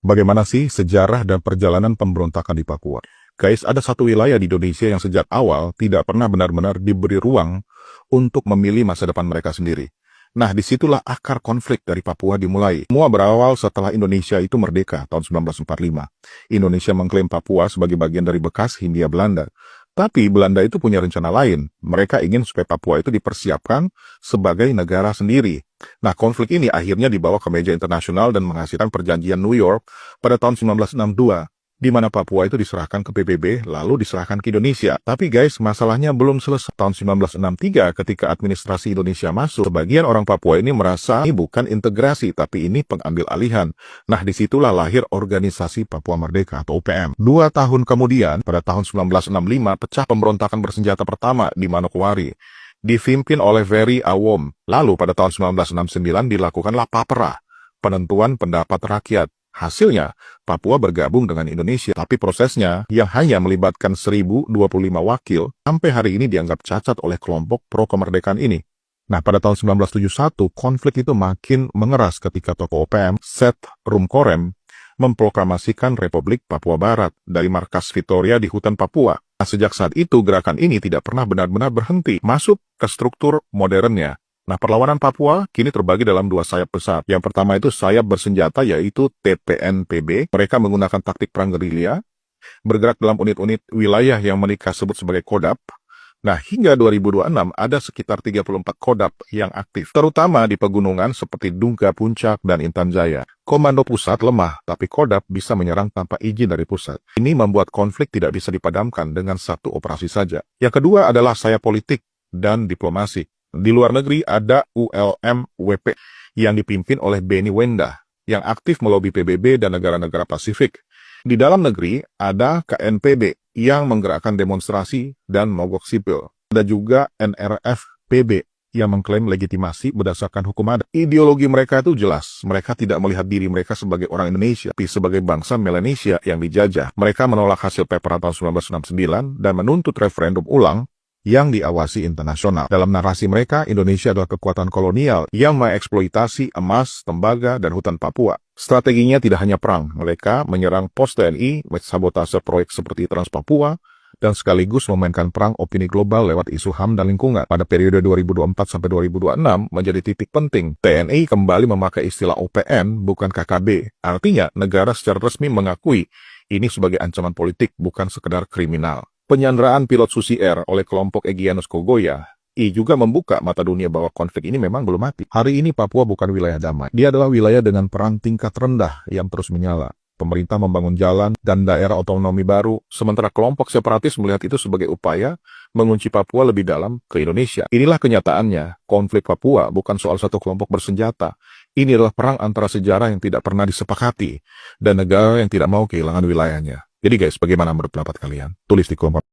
Bagaimana sih sejarah dan perjalanan pemberontakan di Papua? Guys, ada satu wilayah di Indonesia yang sejak awal tidak pernah benar-benar diberi ruang untuk memilih masa depan mereka sendiri. Nah, disitulah akar konflik dari Papua dimulai. Semua berawal setelah Indonesia itu merdeka tahun 1945. Indonesia mengklaim Papua sebagai bagian dari bekas Hindia Belanda. Tapi Belanda itu punya rencana lain. Mereka ingin supaya Papua itu dipersiapkan sebagai negara sendiri. Nah, konflik ini akhirnya dibawa ke meja internasional dan menghasilkan perjanjian New York pada tahun 1962, di mana Papua itu diserahkan ke PBB, lalu diserahkan ke Indonesia. Tapi guys, masalahnya belum selesai. Tahun 1963, ketika administrasi Indonesia masuk, sebagian orang Papua ini merasa ini bukan integrasi, tapi ini pengambil alihan. Nah, disitulah lahir organisasi Papua Merdeka atau UPM. 2 tahun kemudian, pada tahun 1965, pecah pemberontakan bersenjata pertama di Manokwari, dipimpin oleh Ferry Awom. Lalu pada tahun 1969 dilakukanlah PAPERA, penentuan pendapat rakyat. Hasilnya, Papua bergabung dengan Indonesia, tapi prosesnya yang hanya melibatkan 1025 wakil, sampai hari ini dianggap cacat oleh kelompok pro-kemerdekaan ini. Nah, pada tahun 1971, konflik itu makin mengeras ketika tokoh OPM, Seth Rumkorem, memproklamasikan Republik Papua Barat dari markas Vitoria di hutan Papua. Nah, sejak saat itu, gerakan ini tidak pernah benar-benar berhenti, masuk ke struktur modernnya. Nah, perlawanan Papua kini terbagi dalam 2 sayap besar. Yang pertama itu sayap bersenjata, yaitu TPNPB. Mereka menggunakan taktik perang gerilya, bergerak dalam unit-unit wilayah yang mereka sebut sebagai Kodap. Nah, hingga 2026 ada sekitar 34 Kodap yang aktif, terutama di pegunungan seperti Dungka, Puncak, dan Intan Jaya. Komando pusat lemah, tapi Kodap bisa menyerang tanpa izin dari pusat. Ini membuat konflik tidak bisa dipadamkan dengan satu operasi saja. Yang kedua adalah sayap politik dan diplomasi. Di luar negeri ada ULM-WP yang dipimpin oleh Benny Wenda yang aktif melobi PBB dan negara-negara Pasifik. Di dalam negeri ada KNPB yang menggerakkan demonstrasi dan mogok sipil. Ada juga NRF-PB yang mengklaim legitimasi berdasarkan hukum adat. Ideologi mereka itu jelas. Mereka tidak melihat diri mereka sebagai orang Indonesia, tapi sebagai bangsa Melanesia yang dijajah. Mereka menolak hasil PAPERA tahun 1969 dan menuntut referendum ulang yang diawasi internasional. Dalam narasi mereka, Indonesia adalah kekuatan kolonial yang mengeksploitasi emas, tembaga, dan hutan Papua. Strateginya tidak hanya perang, mereka menyerang pos TNI, sabotase proyek seperti Trans Papua, dan sekaligus memainkan perang opini global lewat isu HAM dan lingkungan. Pada periode 2024-2026 menjadi titik penting. TNI kembali memakai istilah OPN, bukan KKB. Artinya, negara secara resmi mengakui ini sebagai ancaman politik, bukan sekedar kriminal. Penyanderaan pilot Susi Air oleh kelompok Egyanus Kogoya juga membuka mata dunia bahwa konflik ini memang belum mati. Hari ini Papua bukan wilayah damai. Dia adalah wilayah dengan perang tingkat rendah yang terus menyala. Pemerintah membangun jalan dan daerah otonomi baru, sementara kelompok separatis melihat itu sebagai upaya mengunci Papua lebih dalam ke Indonesia. Inilah kenyataannya, konflik Papua bukan soal satu kelompok bersenjata. Ini adalah perang antara sejarah yang tidak pernah disepakati dan negara yang tidak mau kehilangan wilayahnya. Jadi guys, bagaimana menurut pendapat kalian? Tulis di kolom komentar.